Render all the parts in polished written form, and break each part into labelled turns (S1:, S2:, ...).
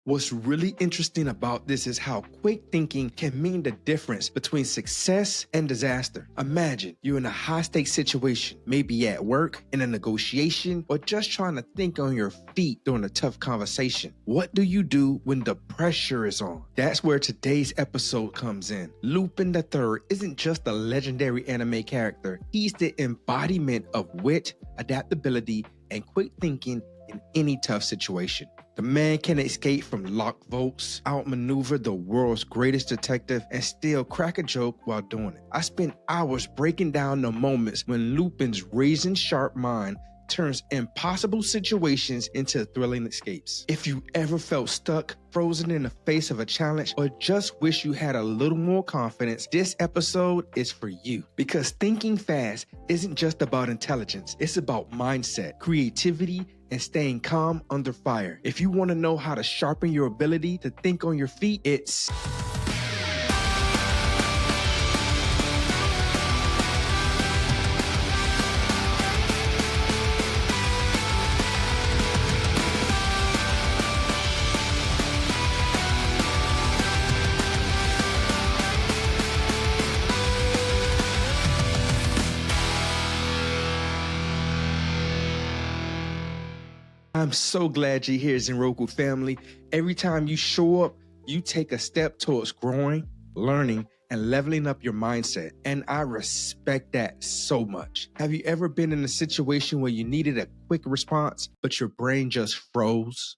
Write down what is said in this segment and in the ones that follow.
S1: What's really interesting about this is how quick thinking can mean the difference between success and disaster. Imagine you're in a high-stakes situation, maybe at work, in a negotiation, or just trying to think on your feet during a tough conversation. What do you do when the pressure is on? That's where today's episode comes in. Lupin III isn't just a legendary anime character. He's the embodiment of wit, adaptability, and quick thinking in any tough situation. The man can escape from locked vaults, outmaneuver the world's greatest detective, and still crack a joke while doing it. I spent hours breaking down the moments when Lupin's razor-sharp mind turns impossible situations into thrilling escapes. If you ever felt stuck, frozen in the face of a challenge, or just wish you had a little more confidence, this episode is for you. Because thinking fast isn't just about intelligence, it's about mindset, creativity, and staying calm under fire. If you want to know how to sharpen your ability to think on your feet, it's... I'm so glad you're here, Zenroku family. Every time you show up, you take a step towards growing, learning, and leveling up your mindset. And I respect that so much. Have you ever been in a situation where you needed a quick response, but your brain just froze?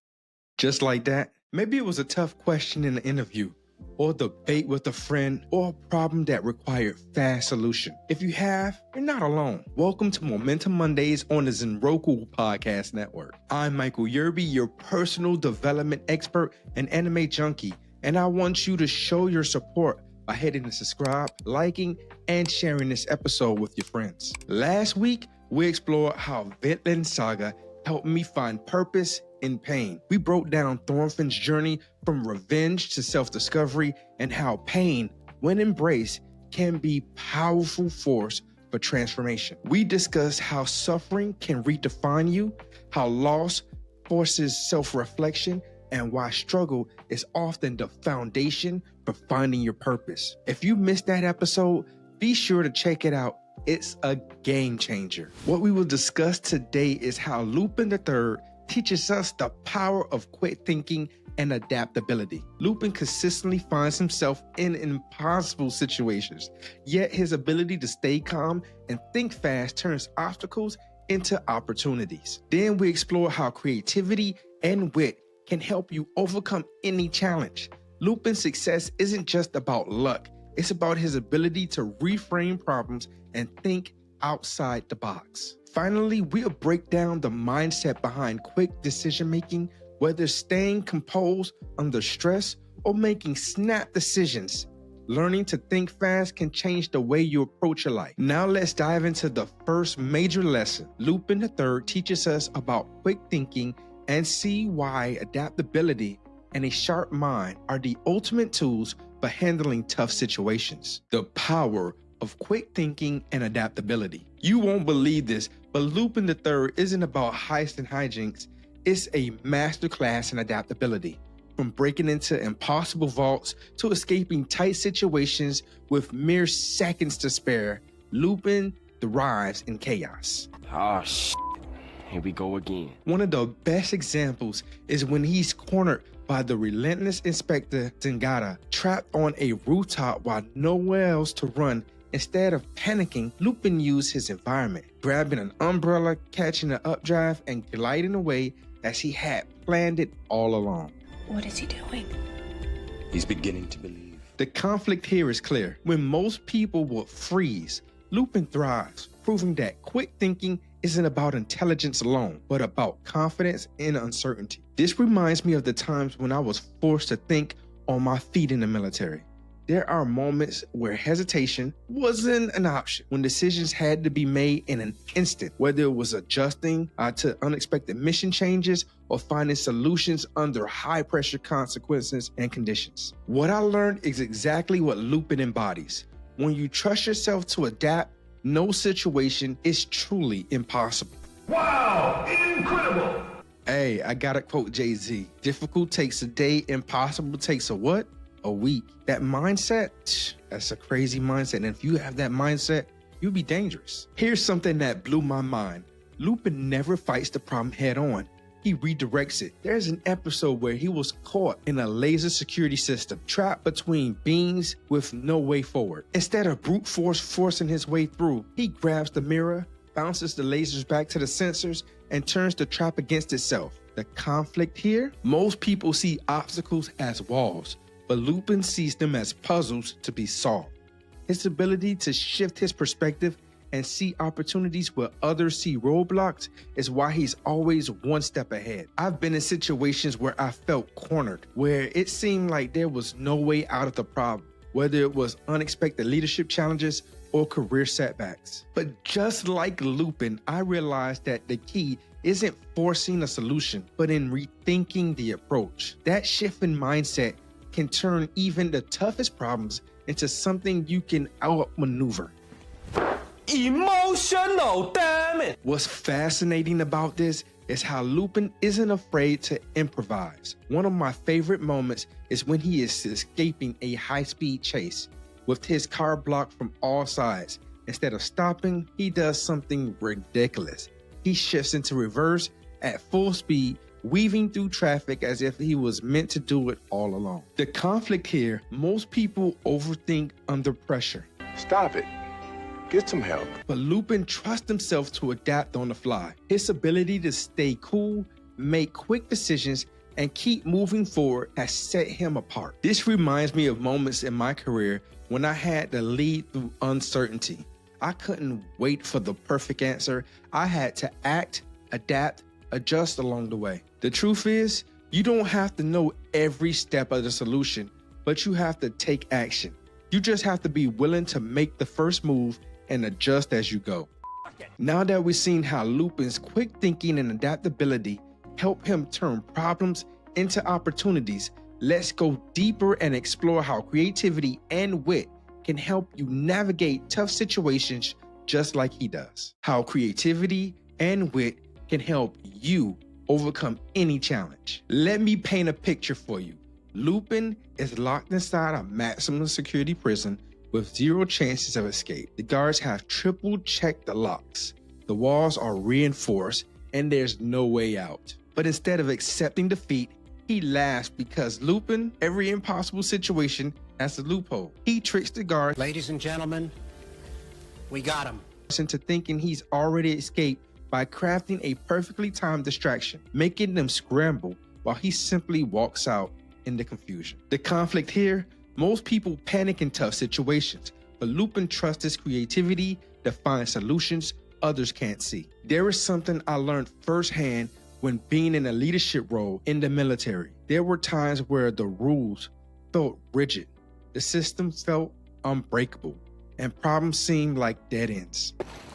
S1: Just like that? Maybe it was a tough question in the interview, or debate with a friend, or a problem that required fast solution. If you have, you're not alone. Welcome to Momentum Mondays on the Zenroku Podcast Network. I'm Michael Yerby, your personal development expert and anime junkie, and I want you to show your support by hitting the subscribe, liking, and sharing this episode with your friends. Last week, we explored how Vinland Saga helped me find purpose in pain. We broke down Thorfinn's journey from revenge to self-discovery and how pain, when embraced, can be a powerful force for transformation. We discussed how suffering can redefine you, how loss forces self-reflection, and why struggle is often the foundation for finding your purpose. If you missed that episode, be sure to check it out. It's a game changer. What we will discuss today is how Lupin III teaches us the power of quick thinking and adaptability. Lupin consistently finds himself in impossible situations, yet his ability to stay calm and think fast turns obstacles into opportunities. Then we explore how creativity and wit can help you overcome any challenge. Lupin's success isn't just about luck, it's about his ability to reframe problems and think outside the box. Finally, we'll break down the mindset behind quick decision-making, whether staying composed under stress or making snap decisions. Learning to think fast can change the way you approach your life. Now let's dive into the first major lesson. Lupin III teaches us about quick thinking and see why adaptability and a sharp mind are the ultimate tools for handling tough situations. The power of quick thinking and adaptability. You won't believe this, but Lupin III isn't about heists and hijinks. It's a masterclass in adaptability. From breaking into impossible vaults to escaping tight situations with mere seconds to spare, Lupin thrives in chaos.
S2: Ah, here we go again.
S1: One of the best examples is when he's cornered by the relentless Inspector Zingata, trapped on a rooftop while nowhere else to run. Instead of panicking, Lupin used his environment, grabbing an umbrella, catching an updraft, and gliding away as he had planned it all along.
S3: What is he doing?
S2: He's beginning to believe.
S1: The conflict here is clear. When most people would freeze, Lupin thrives, proving that quick thinking isn't about intelligence alone, but about confidence in uncertainty. This reminds me of the times when I was forced to think on my feet in the military. There are moments where hesitation wasn't an option, when decisions had to be made in an instant, whether it was adjusting to unexpected mission changes or finding solutions under high-pressure consequences and conditions. What I learned is exactly what Lupin embodies. When you trust yourself to adapt, no situation is truly impossible.
S4: Wow! Incredible!
S1: Hey, I gotta quote Jay-Z. Difficult takes a day, impossible takes a what? A week. That mindset, that's a crazy mindset. And if you have that mindset, you'll be dangerous. Here's something that blew my mind. Lupin never fights the problem head on. He redirects it. There's an episode where he was caught in a laser security system, trapped between beams with no way forward. Instead of brute force forcing his way through, he grabs the mirror, bounces the lasers back to the sensors, and turns the trap against itself. The conflict here? Most people see obstacles as walls, but Lupin sees them as puzzles to be solved. His ability to shift his perspective and see opportunities where others see roadblocks is why he's always one step ahead. I've been in situations where I felt cornered, where it seemed like there was no way out of the problem, whether it was unexpected leadership challenges or career setbacks. But just like Lupin, I realized that the key isn't forcing a solution, but in rethinking the approach. That shift in mindset can turn even the toughest problems into something you can outmaneuver.
S2: Emotional, damn it!
S1: What's fascinating about this is how Lupin isn't afraid to improvise. One of my favorite moments is when he is escaping a high-speed chase with his car blocked from all sides. Instead of stopping, he does something ridiculous. He shifts into reverse at full speed, weaving through traffic as if he was meant to do it all along. The conflict here, most people overthink under pressure.
S3: Stop it. Get some help.
S1: But Lupin trusts himself to adapt on the fly. His ability to stay cool, make quick decisions, and keep moving forward has set him apart. This reminds me of moments in my career when I had to lead through uncertainty. I couldn't wait for the perfect answer. I had to act, adapt, adjust along the way. The truth is, you don't have to know every step of the solution, but you have to take action. You just have to be willing to make the first move and adjust as you go. Now that we've seen how Lupin's quick thinking and adaptability help him turn problems into opportunities, let's go deeper and explore how creativity and wit can help you navigate tough situations just like he does. How creativity and wit can help you overcome any challenge. Let me paint a picture for you. Lupin is locked inside a maximum security prison with zero chances of escape. The guards have triple checked the locks. The walls are reinforced and there's no way out. But instead of accepting defeat, he laughs because Lupin, every impossible situation has a loophole. He tricks the guards.
S4: Ladies and gentlemen, we got him.
S1: Into thinking he's already escaped by crafting a perfectly timed distraction, making them scramble while he simply walks out in the confusion. The conflict here, most people panic in tough situations, but Lupin trusts his creativity to find solutions others can't see. There is something I learned firsthand when being in a leadership role in the military. There were times where the rules felt rigid, the system felt unbreakable, and problems seemed like dead ends.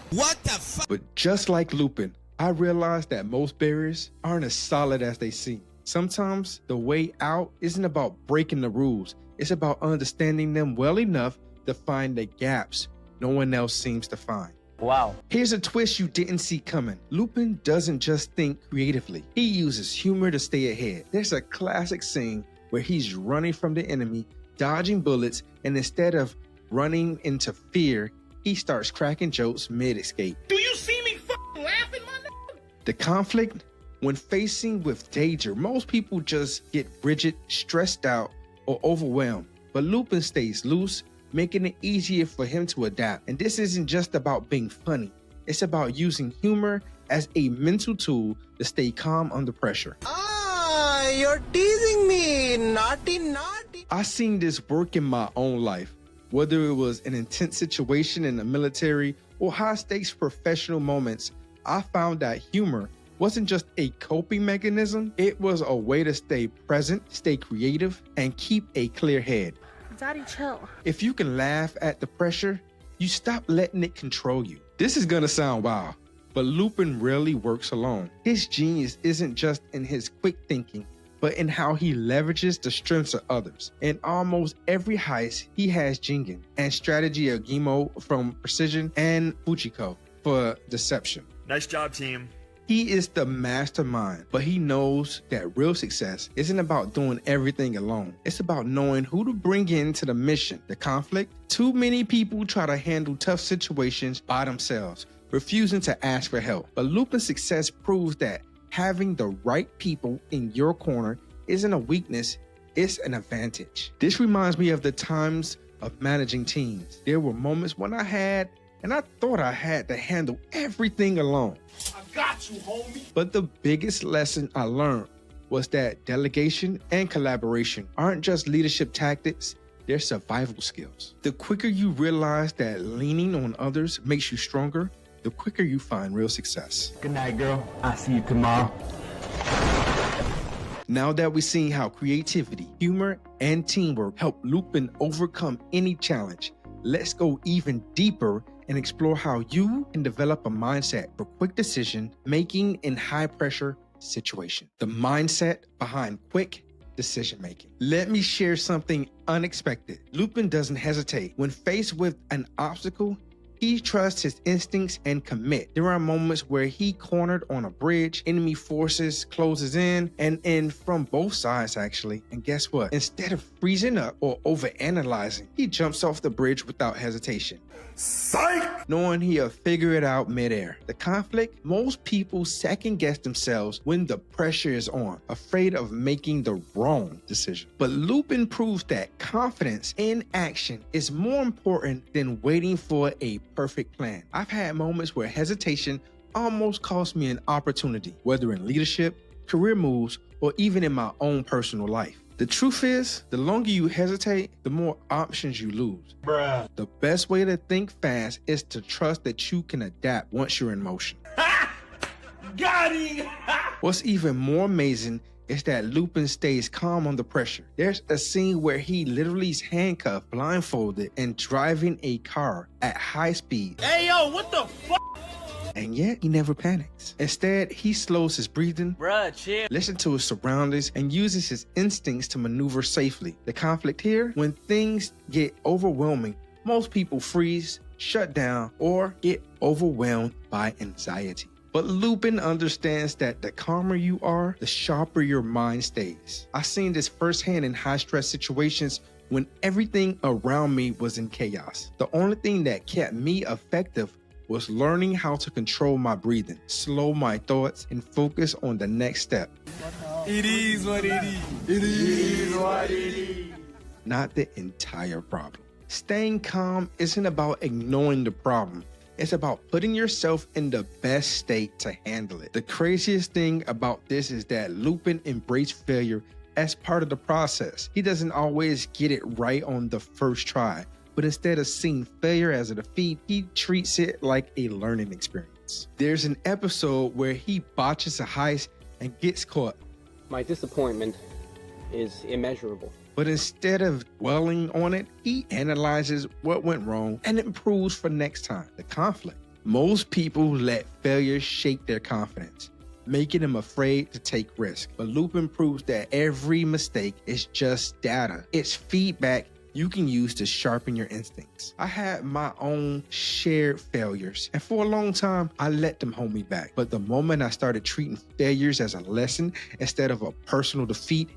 S4: What the fuck?
S1: But just like Lupin, I realized that most barriers aren't as solid as they seem. Sometimes the way out isn't about breaking the rules. It's about understanding them well enough to find the gaps no one else seems to find.
S5: Wow.
S1: Here's a twist you didn't see coming. Lupin doesn't just think creatively. He uses humor to stay ahead. There's a classic scene where he's running from the enemy, dodging bullets, and instead of running into fear, he starts cracking jokes mid-escape.
S6: Do you see me f***ing laughing, my nigga?
S1: The conflict, when facing with danger, most people just get rigid, stressed out, or overwhelmed. But Lupin stays loose, making it easier for him to adapt. And this isn't just about being funny. It's about using humor as a mental tool to stay calm under pressure.
S4: Ah, you're teasing me. Naughty, naughty.
S1: I've seen this work in my own life, whether it was an intense situation in the military or high-stakes professional moments. I found that humor wasn't just a coping mechanism, it was a way to stay present, stay creative, and keep a clear head.
S7: Daddy, chill.
S1: If you can laugh at the pressure, you stop letting it control you. This is gonna sound wild, but Lupin rarely works alone. His genius isn't just in his quick thinking, but in how he leverages the strengths of others. In almost every heist, he has Jingen and strategy of Gimo from precision and Fujiko for deception.
S6: Nice job, team.
S1: He is the mastermind, but he knows that real success isn't about doing everything alone. It's about knowing who to bring into the mission, the conflict. Too many people try to handle tough situations by themselves, refusing to ask for help. But Lupin's success proves that having the right people in your corner isn't a weakness, it's an advantage. This reminds me of the times of managing teams. There were moments when I thought I had to handle everything alone.
S6: I got you, homie.
S1: But the biggest lesson I learned was that delegation and collaboration aren't just leadership tactics, they're survival skills. The quicker you realize that leaning on others makes you stronger, the quicker you find real success.
S5: Good night, girl. I'll see you tomorrow.
S1: Now that we've seen how creativity, humor, and teamwork help Lupin overcome any challenge, let's go even deeper and explore how you can develop a mindset for quick decision making in high-pressure situations. The mindset behind quick decision making. Let me share something unexpected. Lupin doesn't hesitate. When faced with an obstacle, he trusts his instincts and commit. There are moments where he cornered on a bridge, enemy forces closes in and from both sides actually. And guess what? Instead of freezing up or overanalyzing, he jumps off the bridge without hesitation. Psych! Knowing he'll figure it out midair. The conflict, most people second guess themselves when the pressure is on, afraid of making the wrong decision. But Lupin proves that confidence in action is more important than waiting for a perfect plan. I've had moments where hesitation almost cost me an opportunity, whether in leadership, career moves, or even in my own personal life. The truth is, the longer you hesitate, the more options you lose.
S6: Bruh.
S1: The best way to think fast is to trust that you can adapt once you're in motion.
S6: Got him.
S1: What's even more amazing is that Lupin stays calm under pressure. There's a scene where he literally is handcuffed, blindfolded, and driving a car at high speed.
S6: Hey, yo, what the fuck?
S1: And yet, he never panics. Instead, he slows his breathing,
S6: Bruh, chill.
S1: listens to his surroundings, and uses his instincts to maneuver safely. The conflict here, when things get overwhelming, most people freeze, shut down, or get overwhelmed by anxiety. But Lupin understands that the calmer you are, the sharper your mind stays. I've seen this firsthand in high-stress situations when everything around me was in chaos. The only thing that kept me effective was learning how to control my breathing, slow my thoughts, and focus on the next step.
S6: It is what it is. It is what it is.
S1: Not the entire problem. Staying calm isn't about ignoring the problem. It's about putting yourself in the best state to handle it. The craziest thing about this is that Lupin embraced failure as part of the process. He doesn't always get it right on the first try, but instead of seeing failure as a defeat, he treats it like a learning experience. There's an episode where he botches a heist and gets caught.
S7: My disappointment is immeasurable.
S1: But instead of dwelling on it, he analyzes what went wrong and improves for next time. The conflict. Most people let failure shake their confidence, making them afraid to take risks. But Lupin proves that every mistake is just data. It's feedback you can use to sharpen your instincts. I had my own shared failures, and for a long time, I let them hold me back. But the moment I started treating failures as a lesson instead of a personal defeat,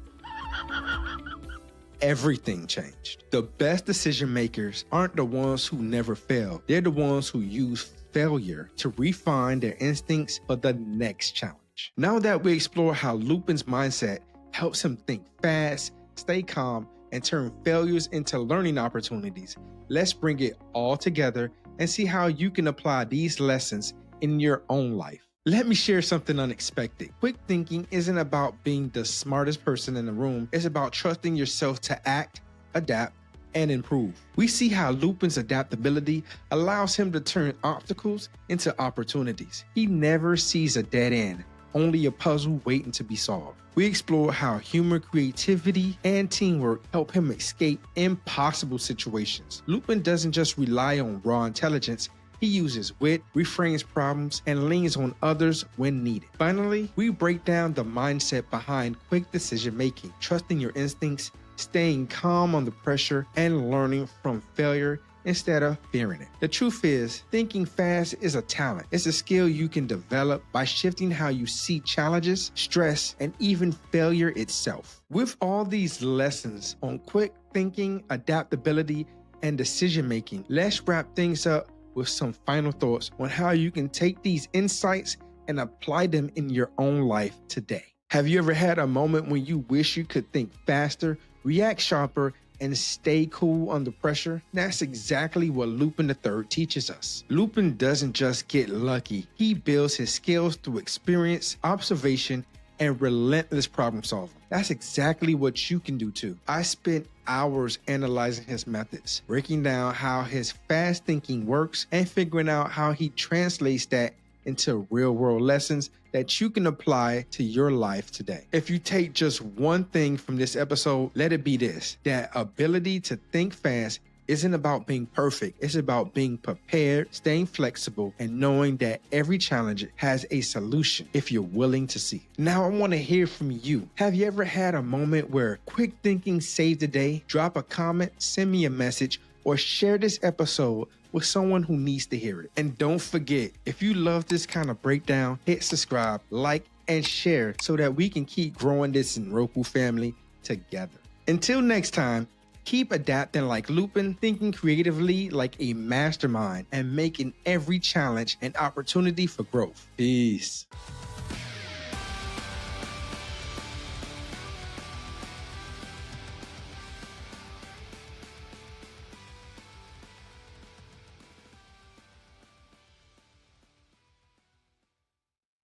S1: everything changed. The best decision makers aren't the ones who never fail. They're the ones who use failure to refine their instincts for the next challenge. Now that we explore how Lupin's mindset helps him think fast, stay calm, and turn failures into learning opportunities, let's bring it all together and see how you can apply these lessons in your own life. Let me share something unexpected. Quick thinking isn't about being the smartest person in the room. It's about trusting yourself to act, adapt, and improve. We see how Lupin's adaptability allows him to turn obstacles into opportunities. He never sees a dead end, only a puzzle waiting to be solved. We explore how humor, creativity, and teamwork help him escape impossible situations. Lupin doesn't just rely on raw intelligence. He uses wit, reframes problems, and leans on others when needed. Finally, we break down the mindset behind quick decision making, trusting your instincts, staying calm under pressure, and learning from failure instead of fearing it. The truth is, thinking fast is a talent. It's a skill you can develop by shifting how you see challenges, stress, and even failure itself. With all these lessons on quick thinking, adaptability, and decision making, let's wrap things up with some final thoughts on how you can take these insights and apply them in your own life today. Have you ever had a moment when you wish you could think faster, react sharper, and stay cool under pressure? That's exactly what Lupin III teaches us. Lupin doesn't just get lucky. He builds his skills through experience, observation, and relentless problem solving. That's exactly what you can do too. I spent hours analyzing his methods, breaking down how his fast thinking works, and figuring out how he translates that into real-world lessons that you can apply to your life today. If you take just one thing from this episode, let it be this: that ability to think fast isn't about being perfect. It's about being prepared, staying flexible, and knowing that every challenge has a solution if you're willing to see it. Now, I want to hear from you. Have you ever had a moment where quick thinking saved the day? Drop a comment, send me a message, or share this episode with someone who needs to hear it. And don't forget, if you love this kind of breakdown, hit subscribe, like, and share so that we can keep growing this Roku family together. Until next time, keep adapting like Lupin, thinking creatively like a mastermind, and making every challenge an opportunity for growth. Peace.